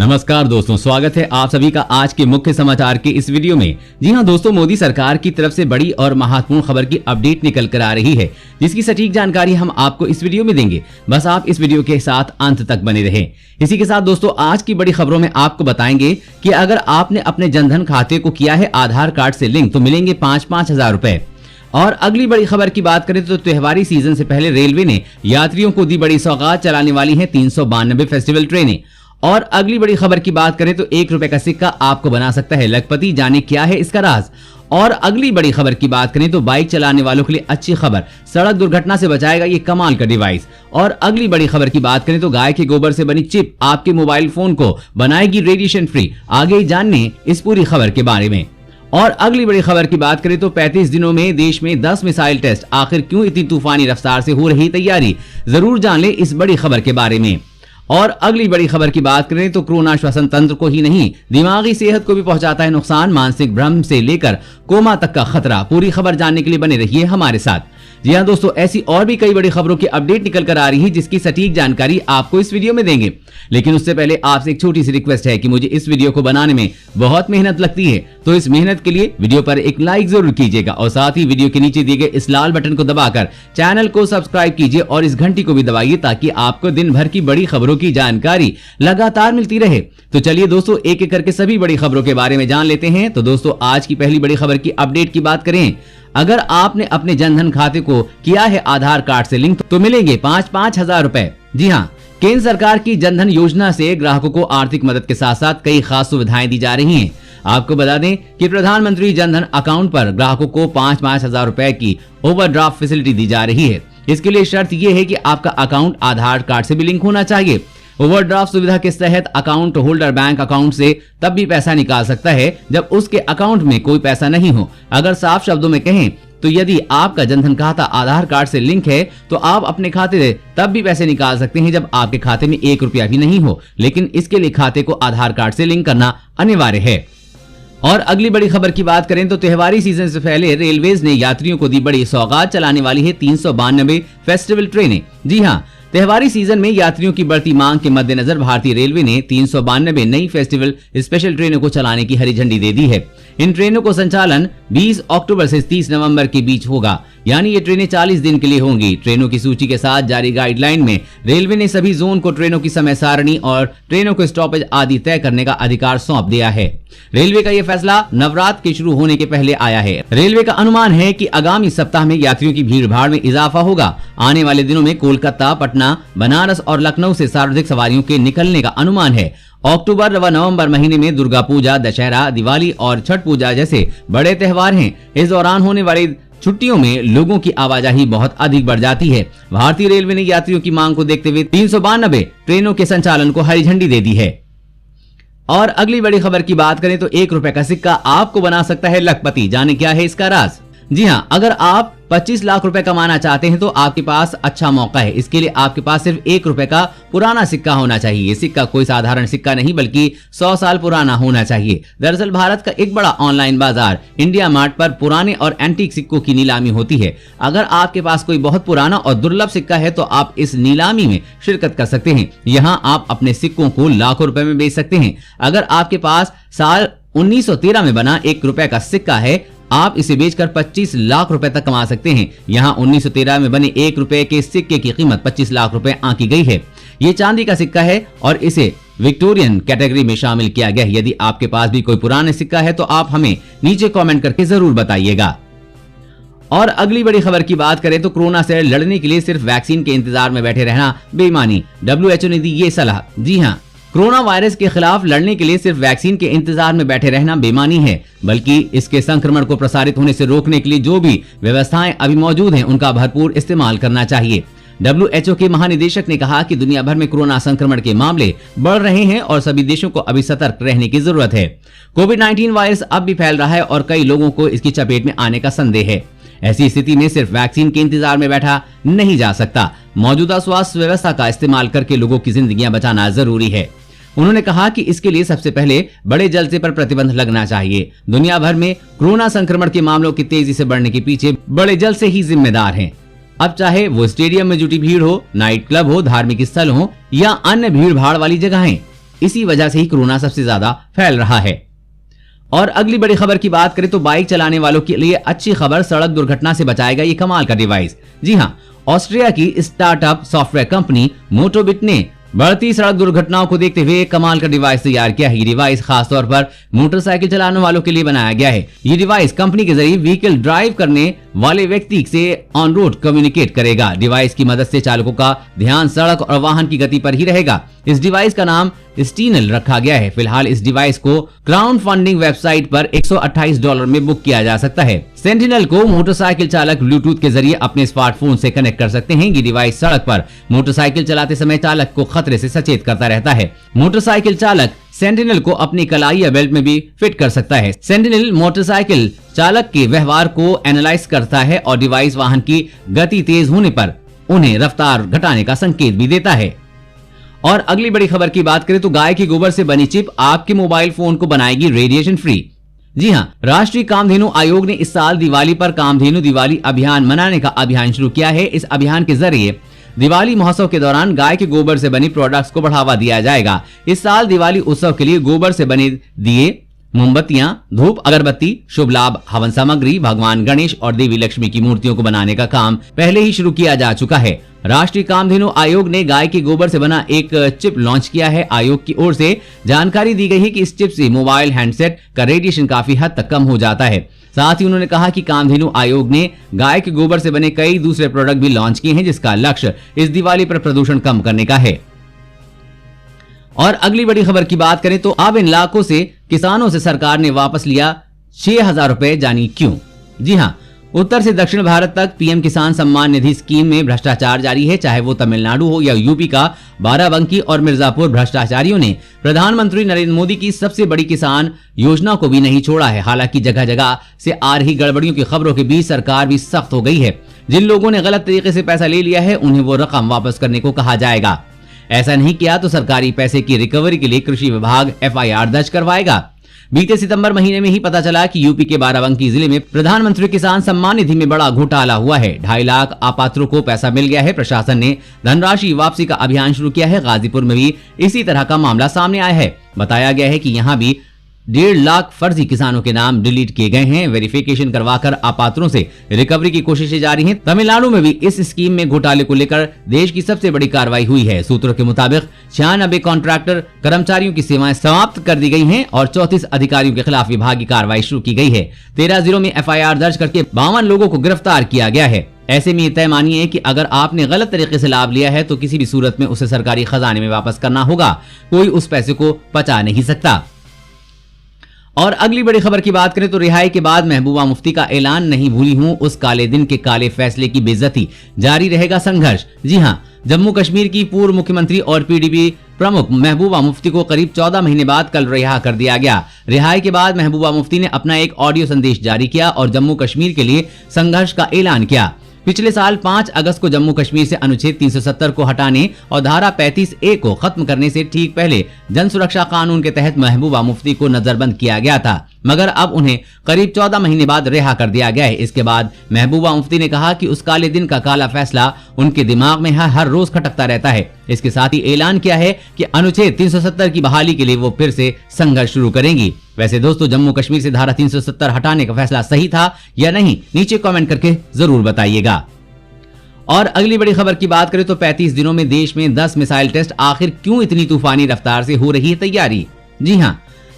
नमस्कार दोस्तों, स्वागत है आप सभी का आज के मुख्य समाचार के इस वीडियो में। जी हां दोस्तों, मोदी सरकार की तरफ से बड़ी और महत्वपूर्ण खबर की अपडेट निकल कर आ रही है, जिसकी सटीक जानकारी हम आपको इस वीडियो में देंगे। बस आप इस वीडियो के साथ अंत तक बने रहें। इसी के साथ दोस्तों, आज की बड़ी खबरों में आपको बताएंगे कि अगर आपने अपने जनधन खाते को किया है आधार कार्ड से लिंक तो मिलेंगे 5-5 हजार रुपए। और अगली बड़ी खबर की बात करें तो त्योहारी सीजन से पहले रेलवे ने यात्रियों को दी बड़ी सौगात, चलाने वाली है 392 फेस्टिवल ट्रेनें। और अगली बड़ी खबर की बात करें तो 1 रुपए का सिक्का आपको बना सकता है लखपति, जाने क्या है इसका राज। और अगली बड़ी खबर की बात करें तो बाइक चलाने वालों के लिए अच्छी खबर, सड़क दुर्घटना से बचाएगा ये कमाल का डिवाइस। और अगली बड़ी खबर की बात करें तो गाय के गोबर से बनी चिप आपके मोबाइल फोन को बनाएगी रेडिएशन फ्री। आगे जानिए इस पूरी खबर के बारे में। और अगली बड़ी खबर की बात करें तो 35 दिनों में देश में 10 मिसाइल टेस्ट, आखिर क्यों इतनी तूफानी रफ्तार से हो रही तैयारी, जरूर जान ले इस बड़ी खबर के बारे में। और अगली बड़ी खबर की बात करें तो कोरोना श्वसन तंत्र को ही नहीं दिमागी सेहत को भी पहुंचाता है नुकसान, मानसिक भ्रम से लेकर कोमा तक का खतरा। पूरी खबर जानने के लिए बने रहिए हमारे साथ। जी हां दोस्तों, ऐसी और भी कई बड़ी खबरों की अपडेट निकल कर आ रही है, जिसकी सटीक जानकारी आपको इस वीडियो में देंगे। लेकिन उससे पहले आपसे एक छोटी सी रिक्वेस्ट है कि मुझे इस वीडियो को बनाने में बहुत मेहनत लगती है, तो इस मेहनत के लिए वीडियो पर एक लाइक जरूर कीजिएगा और साथ ही वीडियो के नीचे दिए गए इस लाल बटन को दबाकर चैनल को सब्सक्राइब कीजिए और इस घंटी को भी दबाइए ताकि आपको दिन भर की बड़ी खबरों की जानकारी लगातार मिलती रहे। तो चलिए दोस्तों, एक एक करके सभी बड़ी खबरों के बारे में जान लेते हैं। तो दोस्तों, आज की पहली बड़ी खबर की अपडेट की बात करें, अगर आपने अपने जनधन खाते को किया है आधार कार्ड से लिंक तो मिलेंगे 5-5 हजार रुपए। जी हां, केंद्र सरकार की जनधन योजना से ग्राहकों को आर्थिक मदद के साथ साथ कई खास सुविधाएं दी जा रही हैं। आपको बता दें कि प्रधानमंत्री जनधन अकाउंट पर ग्राहकों को 5-5 हजार रुपए की ओवरड्राफ्ट फैसिलिटी दी जा रही है। इसके लिए शर्त यह है कि आपका अकाउंट आधार कार्ड से भी लिंक होना चाहिए। ओवरड्राफ्ट सुविधा के तहत अकाउंट होल्डर बैंक अकाउंट से तब भी पैसा निकाल सकता है जब उसके अकाउंट में कोई पैसा नहीं हो। अगर साफ शब्दों में कहें तो यदि आपका जनधन खाता आधार कार्ड से लिंक है तो आप अपने खाते से तब भी पैसे निकाल सकते हैं जब आपके खाते में 1 रुपया भी नहीं हो, लेकिन इसके लिए खाते को आधार कार्ड से लिंक करना अनिवार्य है। और अगली बड़ी खबर की बात करें तो त्योहारी सीजन से पहले रेलवेज ने यात्रियों को दी बड़ी सौगात, चलाने वाली है 392 फेस्टिवल ट्रेनें। जी हाँ, त्योहारी सीजन में यात्रियों की बढ़ती मांग के मद्देनजर भारतीय रेलवे ने 392 नई फेस्टिवल स्पेशल ट्रेनों को चलाने की हरी झंडी दे दी है। इन ट्रेनों को संचालन 20 अक्टूबर से 30 नवंबर के बीच होगा, यानी ये ट्रेनें 40 दिन के लिए होंगी। ट्रेनों की सूची के साथ जारी गाइडलाइन में रेलवे ने सभी जोन को ट्रेनों की समय सारणी और ट्रेनों को स्टॉपेज आदि तय करने का अधिकार सौंप दिया है। रेलवे का यह फैसला नवरात्र के शुरू होने के पहले आया है। रेलवे का अनुमान है कि आगामी सप्ताह में यात्रियों की भीड़ भाड़ में इजाफा होगा। आने वाले दिनों में कोलकाता, पटना, बनारस और लखनऊ से सर्वाधिक सवारियों के निकलने का अनुमान है। अक्टूबर व नवंबर महीने में दुर्गा पूजा, दशहरा, दिवाली और छठ पूजा जैसे बड़े त्योहार हैं। इस दौरान होने वाली छुट्टियों में लोगों की आवाजाही बहुत अधिक बढ़ जाती है। भारतीय रेलवे ने यात्रियों की मांग को देखते हुए 392 ट्रेनों के संचालन को हरी झंडी दे दी है। और अगली बड़ी खबर की बात करें तो 1 रुपए का सिक्का आपको बना सकता है लखपति, जाने क्या है इसका राज। जी हां, अगर आप 25 लाख रुपए कमाना चाहते हैं तो आपके पास अच्छा मौका है। इसके लिए आपके पास सिर्फ 1 रुपए का पुराना सिक्का होना चाहिए। ये सिक्का कोई साधारण सिक्का नहीं बल्कि 100 साल पुराना होना चाहिए। दरअसल भारत का एक बड़ा ऑनलाइन बाजार इंडिया मार्ट पर पुराने और एंटीक सिक्कों की नीलामी होती है। अगर आपके पास कोई बहुत पुराना और दुर्लभ सिक्का है तो आप इस नीलामी में शिरकत कर सकते हैं। यहाँ आप अपने सिक्कों को लाखों रुपए में बेच सकते हैं। अगर आपके पास साल 1913 में बना 1 रुपए का सिक्का है, आप इसे बेचकर 25 लाख रुपए तक कमा सकते हैं। यहाँ 1913 में बने 1 रुपए के सिक्के की कीमत 25 लाख रुपए आंकी गई है। ये चांदी का सिक्का है और इसे विक्टोरियन कैटेगरी में शामिल किया गया है। यदि आपके पास भी कोई पुराना सिक्का है तो आप हमें नीचे कमेंट करके जरूर बताइएगा। और अगली बड़ी खबर की बात करें तो कोरोना से लड़ने के लिए सिर्फ वैक्सीन के इंतजार में बैठे रहना बेईमानी, WHO ने दी ये सलाह। जी हाँ, कोरोना वायरस के खिलाफ लड़ने के लिए सिर्फ वैक्सीन के इंतजार में बैठे रहना बेईमानी है, बल्कि इसके संक्रमण को प्रसारित होने से रोकने के लिए जो भी व्यवस्थाएं अभी मौजूद हैं उनका भरपूर इस्तेमाल करना चाहिए। WHO के महानिदेशक ने कहा कि दुनिया भर में कोरोना संक्रमण के मामले बढ़ रहे हैं और सभी देशों को अभी सतर्क रहने की जरूरत है। कोविड-19 वायरस अब भी फैल रहा है और कई लोगों को इसकी चपेट में आने का संदेह है। ऐसी स्थिति में सिर्फ वैक्सीन के इंतजार में बैठा नहीं जा सकता। मौजूदा स्वास्थ्य व्यवस्था का इस्तेमाल करके लोगों की जिंदगियां बचाना जरूरी है। उन्होंने कहा कि इसके लिए सबसे पहले बड़े जलसे पर प्रतिबंध लगना चाहिए। दुनिया भर में कोरोना संक्रमण के मामलों की तेजी से बढ़ने के पीछे बड़े जलसे ही जिम्मेदार हैं। अब चाहे वो स्टेडियम में जुटी भीड़ हो, नाइट क्लब हो, धार्मिक स्थल हो या अन्य भीड़ भाड़ वाली जगहें, इसी वजह से ही कोरोना सबसे ज्यादा फैल रहा है। और अगली बड़ी खबर की बात करें तो बाइक चलाने वालों के लिए अच्छी खबर, सड़क दुर्घटना से बचाएगा ये कमाल का डिवाइस। जी हां, ऑस्ट्रिया की स्टार्टअप सॉफ्टवेयर कंपनी मोटोबिट ने बढ़ती सड़क दुर्घटनाओं को देखते हुए एक कमाल का डिवाइस तैयार किया है। ये डिवाइस खासतौर पर मोटरसाइकिल चलाने वालों के लिए बनाया गया है। ये डिवाइस कंपनी के जरिए व्हीकल ड्राइव करने वाले व्यक्ति से ऑन रोड कम्युनिकेट करेगा। डिवाइस की मदद से चालकों का ध्यान सड़क और वाहन की गति पर ही रहेगा। इस डिवाइस का नाम स्टीनल रखा गया है। फिलहाल इस डिवाइस को क्राउड फंडिंग वेबसाइट पर $128 में बुक किया जा सकता है। सेंटिनल को मोटरसाइकिल चालक ब्लूटूथ के जरिए अपने स्मार्टफोन से कनेक्ट कर सकते हैं। ये डिवाइस सड़क पर मोटरसाइकिल चलाते समय चालक को खतरे से सचेत करता रहता है। मोटरसाइकिल चालक सेंटिनल को अपनी कलाई या बेल्ट में भी फिट कर सकता है। सेंटिनल मोटरसाइकिल चालक के व्यवहार को एनालाइज करता है और डिवाइस वाहन की गति तेज होने पर उन्हें रफ्तार घटाने का संकेत भी देता है। और अगली बड़ी खबर की बात करें तो गाय के गोबर से बनी चिप आपके मोबाइल फोन को बनाएगी रेडिएशन फ्री। जी हां, राष्ट्रीय कामधेनु आयोग ने इस साल दिवाली पर कामधेनु दिवाली अभियान मनाने का अभियान शुरू किया है। इस अभियान के जरिए दिवाली महोत्सव के दौरान गाय के गोबर से बनी प्रोडक्ट्स को बढ़ावा दिया जाएगा। इस साल दिवाली उत्सव के लिए गोबर से बने दिए, मोमबत्तियां, धूप, अगरबत्ती, शुभ लाभ, हवन सामग्री, भगवान गणेश और देवी लक्ष्मी की मूर्तियों को बनाने का काम पहले ही शुरू किया जा चुका है। राष्ट्रीय कामधेनु आयोग ने गाय के गोबर से बना एक चिप लॉन्च किया है। आयोग की ओर से जानकारी दी गई है कि इस चिप से मोबाइल हैंडसेट का रेडिएशन काफी हद तक कम हो जाता है। साथ ही उन्होंने कहा कि कामधेनु आयोग ने गाय के गोबर से बने कई दूसरे प्रोडक्ट भी लॉन्च किए हैं, जिसका लक्ष्य इस दिवाली पर प्रदूषण कम करने का है। और अगली बड़ी खबर की बात करें तो अब इन लाखों से किसानों से सरकार ने वापस लिया 6,000 रुपए, जानी क्यों? जी हां, उत्तर से दक्षिण भारत तक पीएम किसान सम्मान निधि स्कीम में भ्रष्टाचार जारी है। चाहे वो तमिलनाडु हो या यूपी का बाराबंकी और मिर्जापुर, भ्रष्टाचारियों ने प्रधानमंत्री नरेंद्र मोदी की सबसे बड़ी किसान योजना को भी नहीं छोड़ा है। हालांकि जगह जगह से आ रही गड़बड़ियों की खबरों के बीच सरकार भी सख्त हो गई है। जिन लोगों ने गलत तरीके से पैसा ले लिया है उन्हें वो रकम वापस करने को कहा जाएगा। ऐसा नहीं किया तो सरकारी पैसे की रिकवरी के लिए कृषि विभाग FIR दर्ज करवाएगा। बीते सितंबर महीने में ही पता चला कि यूपी के बाराबंकी जिले में प्रधानमंत्री किसान सम्मान निधि में बड़ा घोटाला हुआ है। 2.5 लाख अपात्रों को पैसा मिल गया है। प्रशासन ने धनराशि वापसी का अभियान शुरू किया है। गाजीपुर में भी इसी तरह का मामला सामने आया है। बताया गया है कि यहाँ भी 1.5 लाख फर्जी किसानों के नाम डिलीट किए गए हैं। वेरिफिकेशन करवाकर अपात्रों से रिकवरी की कोशिशें जारी हैं। तमिलनाडु में भी इस स्कीम में घोटाले को लेकर देश की सबसे बड़ी कार्रवाई हुई है। सूत्रों के मुताबिक 96 कॉन्ट्रैक्टर कर्मचारियों की सेवाएं समाप्त कर दी गई हैं और 34 अधिकारियों के खिलाफ विभागीय कार्रवाई शुरू की गई है। 13 जिलों में FIR दर्ज करके 52 लोगों को गिरफ्तार किया गया है। ऐसे में तय मानिए कि अगर आपने गलत तरीके से लाभ लिया है तो किसी भी सूरत में उसे सरकारी खजाने में वापस करना होगा। कोई उस पैसे को पचा नहीं सकता। और अगली बड़ी खबर की बात करें तो रिहाई के बाद महबूबा मुफ्ती का ऐलान, नहीं भूली हूं उस काले दिन के काले फैसले की बेइज्जती, जारी रहेगा संघर्ष। जी हां, जम्मू कश्मीर की पूर्व मुख्यमंत्री और PDP प्रमुख महबूबा मुफ्ती को करीब 14 महीने बाद कल रिहा कर दिया गया। रिहाई के बाद महबूबा मुफ्ती ने अपना एक ऑडियो संदेश जारी किया और जम्मू कश्मीर के लिए संघर्ष का ऐलान किया। पिछले साल 5 अगस्त को जम्मू कश्मीर से अनुच्छेद 370 को हटाने और धारा 35A को खत्म करने से ठीक पहले जन सुरक्षा कानून के तहत महबूबा मुफ्ती को नजरबंद किया गया था, मगर अब उन्हें करीब 14 महीने बाद रिहा कर दिया गया है। इसके बाद महबूबा मुफ्ती ने कहा कि उस काले दिन का काला फैसला उनके दिमाग में हर रोज खटकता रहता है। इसके साथ ही ऐलान किया है कि अनुच्छेद 370 की बहाली के लिए वो फिर से संघर्ष शुरू करेंगी। वैसे दोस्तों, जम्मू कश्मीर से धारा 370 हटाने का फैसला सही था या नहीं, नीचे कमेंट करके जरूर बताइएगा। और अगली बड़ी खबर की बात करें तो 35 दिनों में देश में 10 मिसाइल टेस्ट, आखिर क्यों इतनी तूफानी रफ्तार से हो रही है तैयारी? जी हां,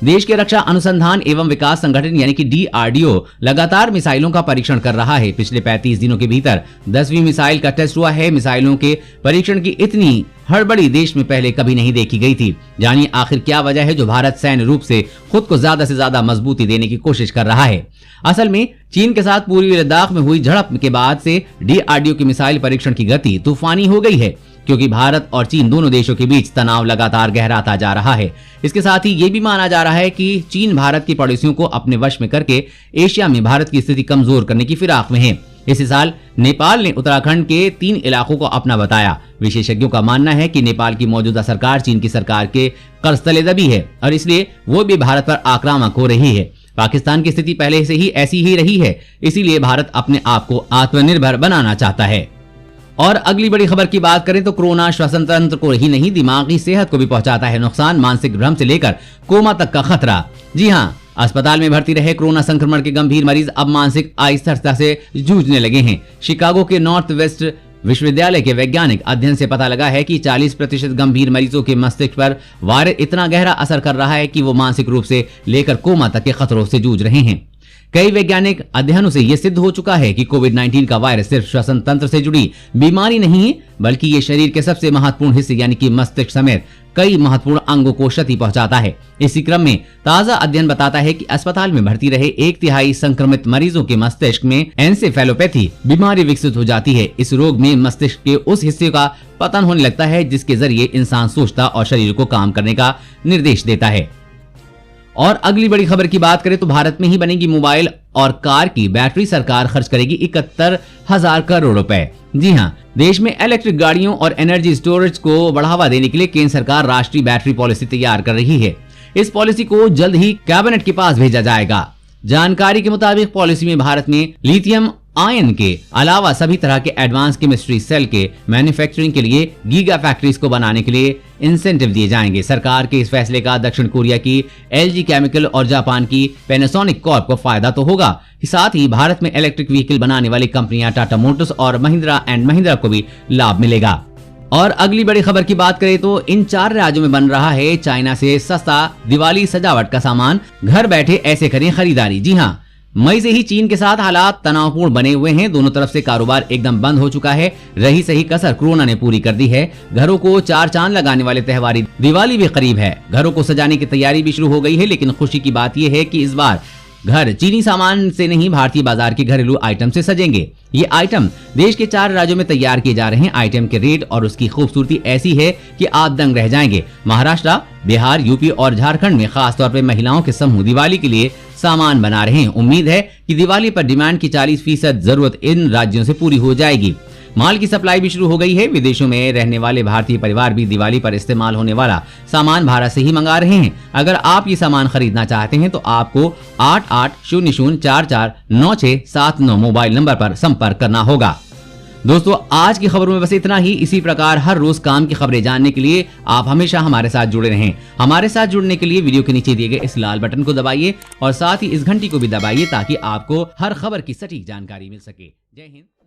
देश के रक्षा अनुसंधान एवं विकास संगठन यानी कि DRDO लगातार मिसाइलों का परीक्षण कर रहा है। पिछले 35 दिनों के भीतर 10वीं मिसाइल का टेस्ट हुआ है। मिसाइलों के परीक्षण की इतनी हड़बड़ी देश में पहले कभी नहीं देखी गई थी। जानिए आखिर क्या वजह है जो भारत सैन्य रूप से खुद को ज्यादा से ज्यादा मजबूती देने की कोशिश कर रहा है। असल में चीन के साथ पूर्वी लद्दाख में हुई झड़प के बाद से DRDO की मिसाइल परीक्षण की गति तूफानी हो गई है, क्योंकि भारत और चीन दोनों देशों के बीच तनाव लगातार गहराता जा रहा है। इसके साथ ही ये भी माना जा रहा है कि चीन भारत की पड़ोसियों को अपने वश में करके एशिया में भारत की स्थिति कमजोर करने की फिराक में है। इसी साल नेपाल ने उत्तराखंड के 3 इलाकों को अपना बताया। विशेषज्ञों का मानना है कि नेपाल की मौजूदा सरकार चीन की सरकार के कर्ज तले दबी है और इसलिए वो भी भारत पर आक्रामक हो रही है। पाकिस्तान की स्थिति पहले से ही ऐसी ही रही है, इसीलिए भारत अपने आप को आत्मनिर्भर बनाना चाहता है। और अगली बड़ी खबर की बात करें तो कोरोना श्वसन तंत्र को ही नहीं दिमागी सेहत को भी पहुंचाता है नुकसान। मानसिक भ्रम से लेकर कोमा तक का खतरा। जी हां, अस्पताल में भर्ती रहे कोरोना संक्रमण के गंभीर मरीज अब मानसिक अस्थिरता से जूझने लगे हैं। शिकागो के नॉर्थ वेस्ट विश्वविद्यालय के वैज्ञानिक अध्ययन से पता लगा है कि 40% गंभीर मरीजों के मस्तिष्क पर वायरस इतना गहरा असर कर रहा है कि वो मानसिक रूप से लेकर कोमा तक के खतरों से जूझ रहे हैं। कई वैज्ञानिक अध्ययनों से यह सिद्ध हो चुका है कि कोविड-19 का वायरस सिर्फ श्वसन तंत्र से जुड़ी बीमारी नहीं है, बल्कि ये शरीर के सबसे महत्वपूर्ण हिस्से यानी कि मस्तिष्क समेत कई महत्वपूर्ण अंगों को क्षति पहुंचाता है। इसी क्रम में ताजा अध्ययन बताता है कि अस्पताल में भर्ती रहे 1/3 संक्रमित मरीजों के मस्तिष्क में एन्सेफेलोपैथी बीमारी विकसित हो जाती है। इस रोग में मस्तिष्क के उस हिस्से का पतन होने लगता है जिसके जरिए इंसान सोचता और शरीर को काम करने का निर्देश देता है। और अगली बड़ी खबर की बात करें तो भारत में ही बनेगी मोबाइल और कार की बैटरी। सरकार खर्च करेगी 71,000 करोड़ रुपए। जी हां, देश में इलेक्ट्रिक गाड़ियों और एनर्जी स्टोरेज को बढ़ावा देने के लिए केंद्र सरकार राष्ट्रीय बैटरी पॉलिसी तैयार कर रही है। इस पॉलिसी को जल्द ही कैबिनेट के पास भेजा जाएगा। जानकारी के मुताबिक पॉलिसी में भारत में लिथियम आयन के अलावा सभी तरह के एडवांस केमिस्ट्री सेल के मैन्युफैक्चरिंग के लिए गीगा फैक्ट्रीज को बनाने के लिए इंसेंटिव दिए जाएंगे। सरकार के इस फैसले का दक्षिण कोरिया की LG केमिकल और जापान की पैनासोनिक कॉर्प को फायदा तो होगा, साथ ही भारत में इलेक्ट्रिक व्हीकल बनाने वाली कंपनियां टाटा मोटर्स और महिंद्रा एंड महिंद्रा को भी लाभ मिलेगा। और अगली बड़ी खबर की बात करें तो इन 4 राज्यों में बन रहा है चाइना से सस्ता दिवाली सजावट का सामान। घर बैठे ऐसे करें खरीदारी। जी हाँ, मई से ही चीन के साथ हालात तनावपूर्ण बने हुए हैं। दोनों तरफ से कारोबार एकदम बंद हो चुका है। रही सही कसर कोरोना ने पूरी कर दी है। घरों को 4 चांद लगाने वाले त्योहारी दिवाली भी करीब है। घरों को सजाने की तैयारी भी शुरू हो गई है, लेकिन खुशी की बात यह है कि इस बार घर चीनी सामान से नहीं भारतीय बाजार के घरेलू आइटम से सजेंगे। ये आइटम देश के 4 राज्यों में तैयार किए जा रहे हैं। आइटम के रेट और उसकी खूबसूरती ऐसी है कि आप दंग रह जाएंगे। महाराष्ट्र, बिहार, यूपी और झारखंड में खास तौर पर महिलाओं के समूह दिवाली के लिए सामान बना रहे हैं। उम्मीद है कि दिवाली पर डिमांड की 40% जरूरत इन राज्यों से पूरी हो जाएगी। माल की सप्लाई भी शुरू हो गई है। विदेशों में रहने वाले भारतीय परिवार भी दिवाली पर इस्तेमाल होने वाला सामान भारत से ही मंगा रहे हैं। अगर आप ये सामान खरीदना चाहते हैं तो आपको 8800449679 मोबाइल नंबर पर संपर्क करना होगा। दोस्तों, आज की खबरों में बस इतना ही। इसी प्रकार हर रोज काम की खबरें जानने के लिए आप हमेशा हमारे साथ जुड़े रहें। हमारे साथ जुड़ने के लिए वीडियो के नीचे दिए गए इस लाल बटन को दबाइए और साथ ही इस घंटी को भी दबाइए ताकि आपको हर खबर की सटीक जानकारी मिल सके। जय हिंद।